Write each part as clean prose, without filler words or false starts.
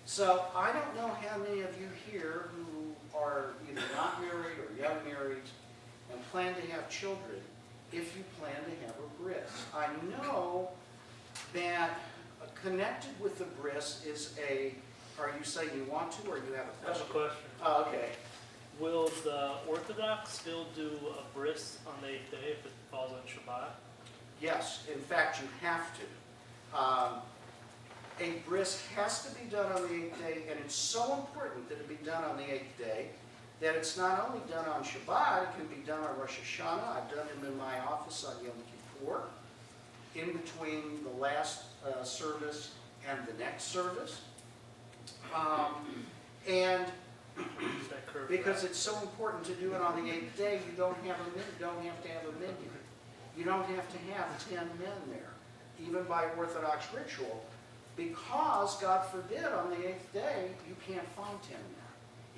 So I don't know how many of you here who are either not married or young married and plan to have children, if you plan to have a bris. I know that connected with the bris is are you saying you want to or you have a I have question? a question. Oh, okay. Will the Orthodox still do a bris on the 8th day if it falls on Shabbat? Yes, in fact, you have to. A bris has to be done on the 8th day, and it's so important that it be done on the 8th day that it's not only done on Shabbat, it can be done on Rosh Hashanah. I've done them in my office on Yom Kippur, in between the last service and the next service. And Use that curve because route. it's so important to do it on the 8th day, you don't have to have a menu. You don't have to have 10 men there, even by Orthodox ritual, because, God forbid, on the 8th day, you can't find 10 men.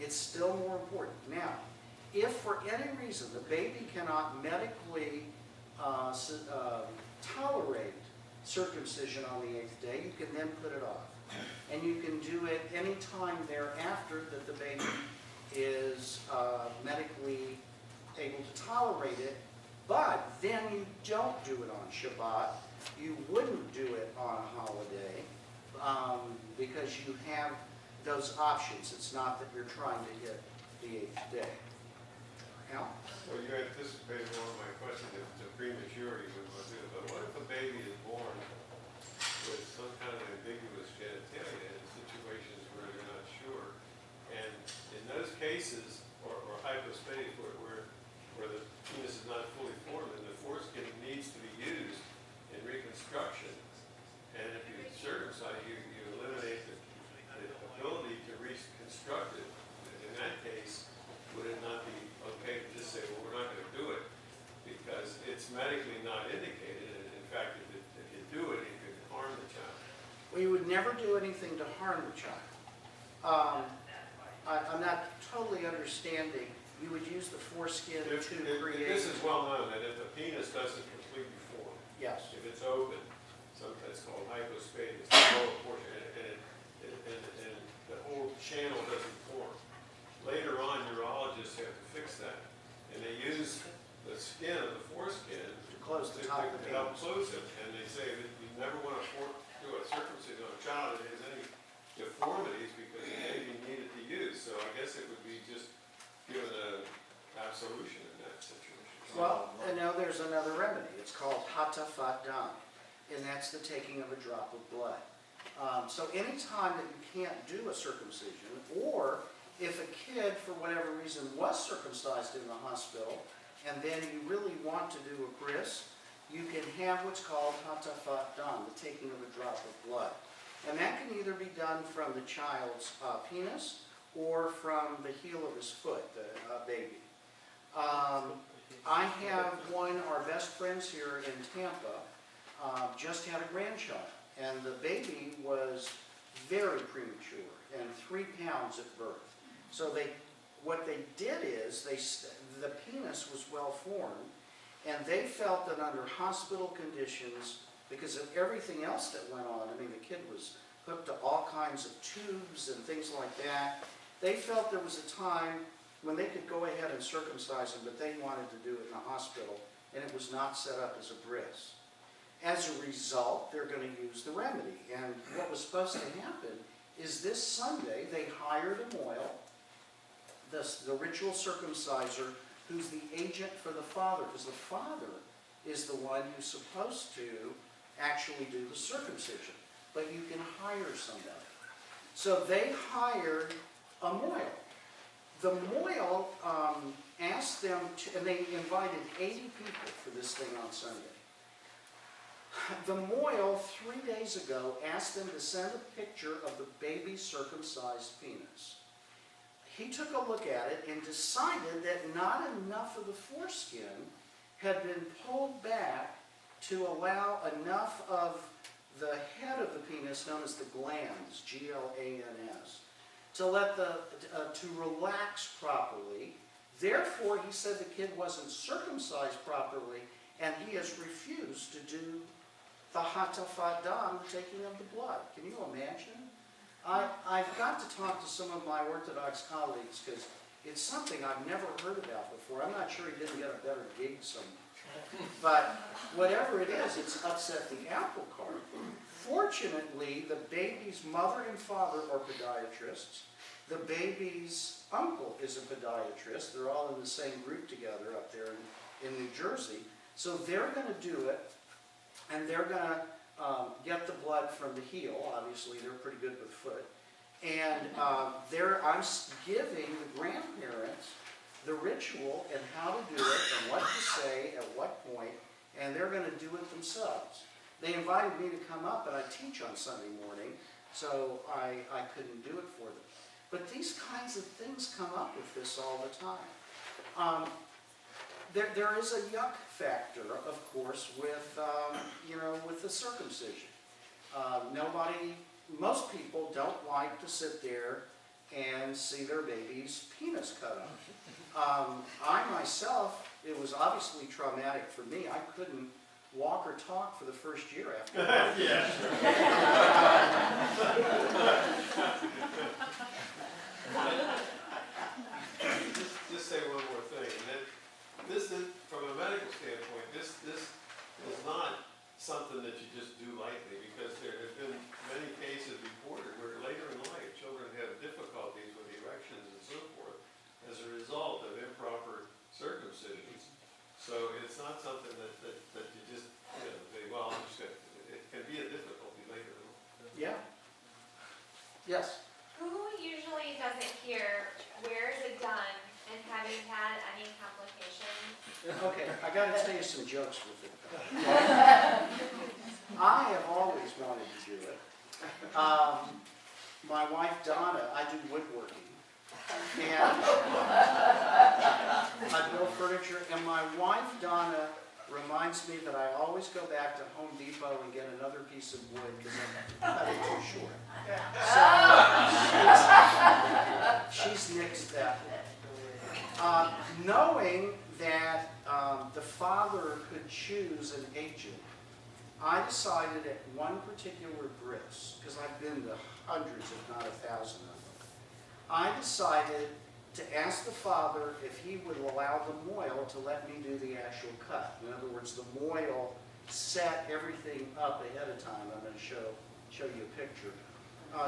It's still more important. Now, if for any reason the baby cannot medically tolerate circumcision on the 8th day, you can then put it off. And you can do it any time thereafter that the baby is medically able to tolerate it, but then you don't do it on Shabbat. You wouldn't do it on a holiday because you have those options. It's not that you're trying to hit the 8th day. Al? Well, you anticipated one of my questions, if it's a prematurity, we would do it, but what if a baby is born with some kind of ambiguous genitalia in situations where they're not sure? And in those cases, or hypostatic, where the penis is not fully formed and the foreskin needs to be used in reconstruction, and if you circumcise, you eliminate the ability to reconstruct it. In that case, would it not be okay to just say, well, we're not going to do it because it's medically not indicated, and in fact, if you do it, it could harm the child? Well, you would never do anything to harm the child. I'm not totally understanding. You would use the foreskin to create... This is well known, that if the penis doesn't completely form, Yes. if it's open, sometimes called hypospadias, the lower portion, and the whole channel doesn't form. Later on, urologists have to fix that, and they use the skin of the foreskin To close the top of the to help penis. close it, and they say that you never want to do a circumcision on a child that has any deformities because the baby needed to use. So I guess it would be just given an absolution in that situation. Well, and now there's another remedy. It's called hatafat dam, and that's the taking of a drop of blood. So anytime that you can't do a circumcision, or if a kid, for whatever reason, was circumcised in the hospital, and then you really want to do a bris, you can have what's called hatafat dam, the taking of a drop of blood. And that can either be done from the child's penis or from the heel of his foot, the baby. I have one, our best friends here in Tampa, just had a grandchild, and the baby was very premature and 3 pounds at birth. So what they did is, the penis was well formed, and they felt that under hospital conditions, because of everything else that went on, I mean, the kid was hooked to all kinds of tubes and things like that, they felt there was a time when they could go ahead and circumcise him, but they wanted to do it in a hospital, and it was not set up as a bris. As a result, they're going to use the remedy. And what was supposed to happen is this Sunday, they hired a moil, the ritual circumciser, who's the agent for the father, because the father is the one who's supposed to actually do the circumcision. But you can hire somebody. So they hired a moil. The moil asked them to, and they invited 80 people for this thing on Sunday. The moil, 3 days ago, asked them to send a picture of the baby's circumcised penis. He took a look at it and decided that not enough of the foreskin had been pulled back to allow enough of the head of the penis, known as the glans, G-L-A-N-S, to relax properly. Therefore, he said the kid wasn't circumcised properly, and he has refused to do the hatafat dam, the taking of the blood. Can you imagine? I've got to talk to some of my Orthodox colleagues because it's something I've never heard about before. I'm not sure he didn't get a better gig somewhere. But whatever it is, it's upset the apple cart. Fortunately, the baby's mother and father are podiatrists. The baby's uncle is a podiatrist. They're all in the same group together up there in New Jersey. So they're going to do it, and they're going to get the blood from the heel. Obviously, they're pretty good with foot. And I'm giving the grandparents the ritual and how to do it and what to say at what point, and they're going to do it themselves. They invited me to come up, and I teach on Sunday morning, so I couldn't do it for them. But these kinds of things come up with this all the time. There is a yuck factor, of course, with with the circumcision. Most people don't like to sit there and see their baby's penis cut off. I myself, it was obviously traumatic for me. I couldn't walk or talk for the first year after that. Yeah. Just say one more thing. This is, from a medical standpoint, this is not something that you just do lightly, because there have been many cases reported where later in life children have difficulties with erections and so forth as a result of improper circumcisions. So it's not something that you just say, well, I'm just gonna, it can be a difficulty later in life. Yeah. Yes. Who usually does it here? Where is it done? And have you had any complications? Okay, I got to tell you some jokes with it. I have always wanted to do it. My wife Donna, I do woodworking, and I build furniture. And my wife Donna reminds me that I always go back to Home Depot and get another piece of wood because I'm cutting too short. So she's nixed that. Knowing that the father could choose an agent, I decided at one particular bris, because I've been to hundreds, if not 1,000 of them, I decided to ask the father if he would allow the mohel to let me do the actual cut. In other words, the mohel set everything up ahead of time. I'm going to show you a picture.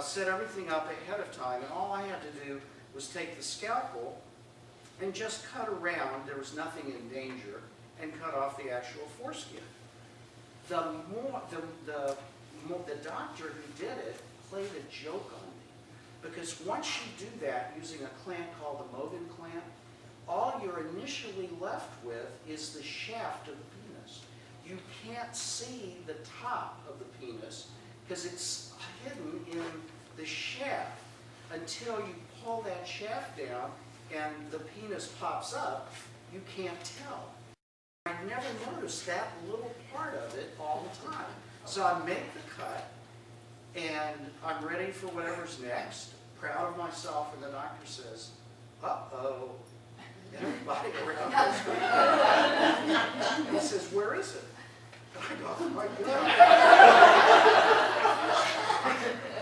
Set everything up ahead of time, and all I had to do was take the scalpel and just cut around. There was nothing in danger, and cut off the actual foreskin. The doctor who did it played a joke on me, because once you do that using a clamp called the Mogan clamp, all you're initially left with is the shaft of the penis. You can't see the top of the penis because it's hidden in the shaft until you pull that shaft down and the penis pops up. You can't tell. I never noticed that little part of it all the time. So I make the cut, and I'm ready for whatever's next, proud of myself, and the doctor says, uh-oh. And everybody around goes crazy. He says, where is it? And I go, oh my God.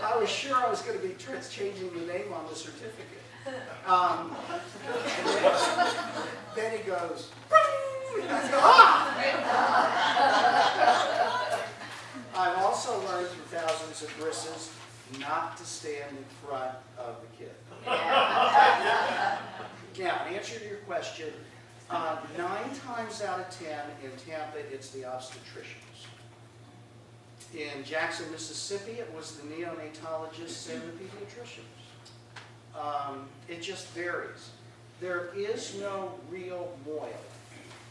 I was sure I was going to be changing the name on the certificate. And then he goes, and I go, ah! I've also learned through thousands of brises not to stand in front of the kid. Now, in answer to your question, 9 times out of 10 in Tampa, it's the obstetricians. In Jackson, Mississippi, it was the neonatologists and the pediatricians. It just varies. There is no real mohel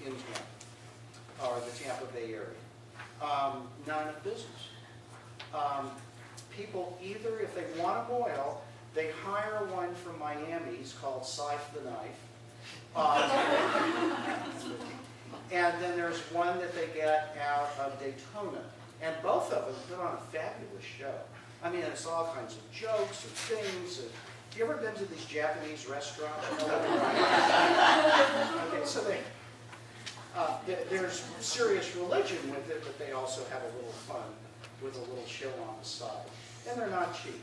in Tampa, or the Tampa Bay area. None of business. People either, if they want a mohel, they hire one from Miami. He's called Scythe the Knife. And then there's one that they get out of Daytona. And both of them put on a fabulous show. I mean, it's all kinds of jokes and things. And, have you ever been to these Japanese restaurants? Okay, so there's serious religion with it, but they also have a little fun with a little chill on the side. And they're not cheap.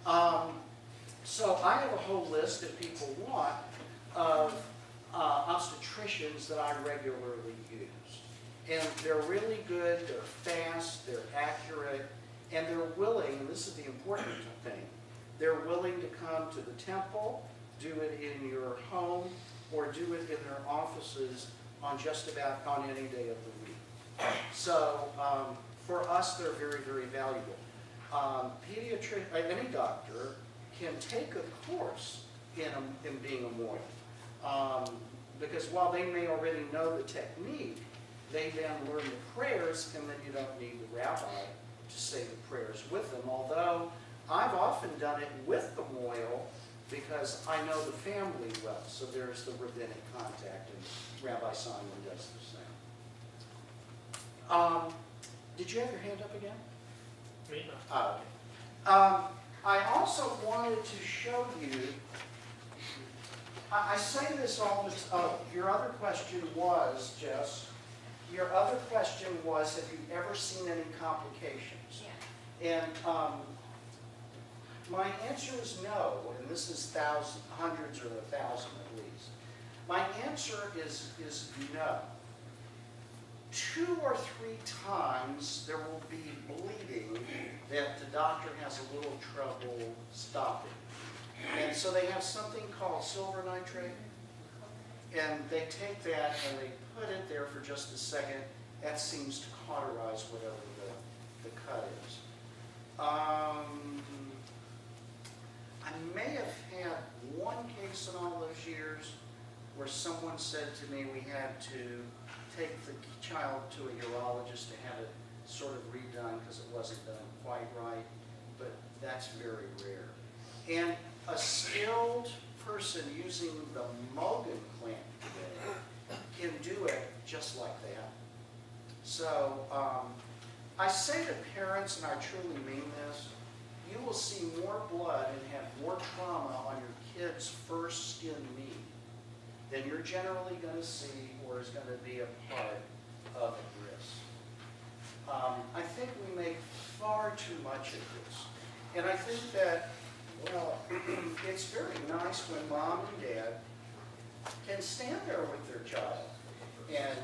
So I have a whole list if people want of obstetricians that I regularly use. And they're really good, they're fast, they're accurate, and they're willing, and this is the important thing, they're willing to come to the temple, do it in your home, or do it in their offices on just about on any day of the week. So for us, they're very, very valuable. Any doctor can take a course in being a Moyle. Because while they may already know the technique, they then learn the prayers, and then you don't need the rabbi to say the prayers with them. Although I've often done it with the Moyle because I know the family well. So there's the rabbinic contact, and Rabbi Simon does the same. Did you have your hand up again? Me, no. Oh, okay. I also wanted to show you, I say this all the time. Your other question was, Jess, your other question was, have you ever seen any complications? Yeah. And my answer is no, and this is thousands, hundreds or 1,000 at least. My answer is no. 2 or 3 times there will be bleeding that the doctor has a little trouble stopping. And so they have something called silver nitrate, and they take that and they put it there for just a second. That seems to cauterize whatever the cut is. I may have had one case in all those years where someone said to me we had to take the child to a urologist to have it sort of redone because it wasn't done quite right, but that's very rare. And a skilled person using the Mogan clamp today can do it just like that. So I say to parents, and I truly mean this, you will see more blood and have more trauma on your kid's first skin knee than you're generally going to see or is going to be a part of a bris. I think we make far too much of this. And I think that, well, it's very nice when mom and dad can stand there with their child and,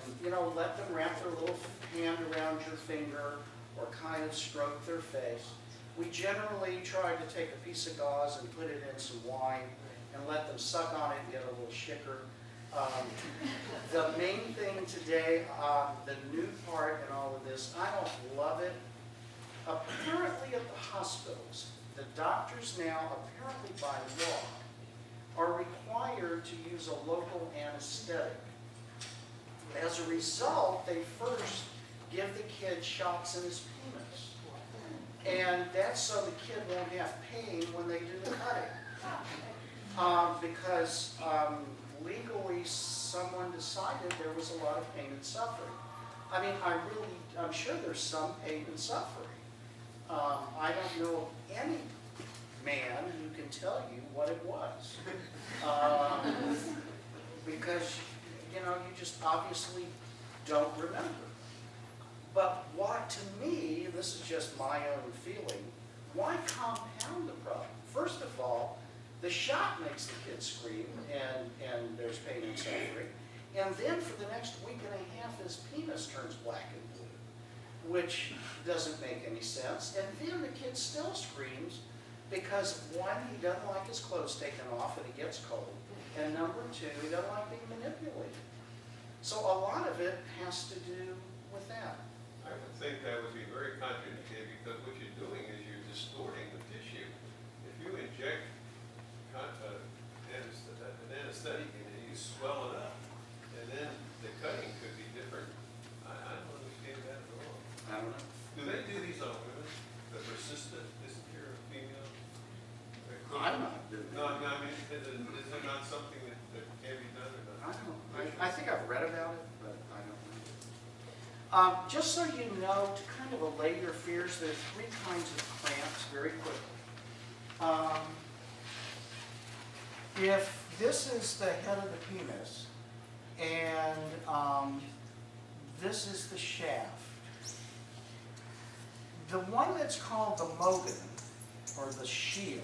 let them wrap their little hand around your finger or kind of stroke their face. We generally try to take a piece of gauze and put it in some wine and let them suck on it and get a little shicker. The main thing today, the new part in all of this, I don't love it. Apparently at the hospitals, the doctors now, apparently by law, are required to use a local anesthetic. As a result, they first give the kid shots in his penis. And that's so the kid won't have pain when they do the cutting. Because legally someone decided there was a lot of pain and suffering. I mean, I'm sure there's some pain and suffering. I don't know of any man who can tell you what it was. Because, you just obviously don't remember. But why, to me, this is just my own feeling, why compound the problem? First of all, the shot makes the kid scream and there's pain and suffering. And then for the next week and a half, his penis turns black and blue, which doesn't make any sense. And then the kid still screams because, one, he doesn't like his clothes taken off and it gets cold. And number 2, he doesn't like being manipulated. So a lot of it has to do with that. I would think that would be very contraindicated because what you're doing is you're distorting the tissue. If you inject an anesthetic in it, you swell it up, and then the cutting could be different. I don't understand that at all. I don't know. Do they do these on women? The persistent dyspnea of female? I'm not doing it. No, I mean, is there not something that can be done or not? I don't know. I think I've read about it, but I don't know. Just so you know, to kind of allay your fears, there's 3 kinds of clamps very quickly. If this is the head of the penis and this is the shaft, the one that's called the Mogan, or the shield,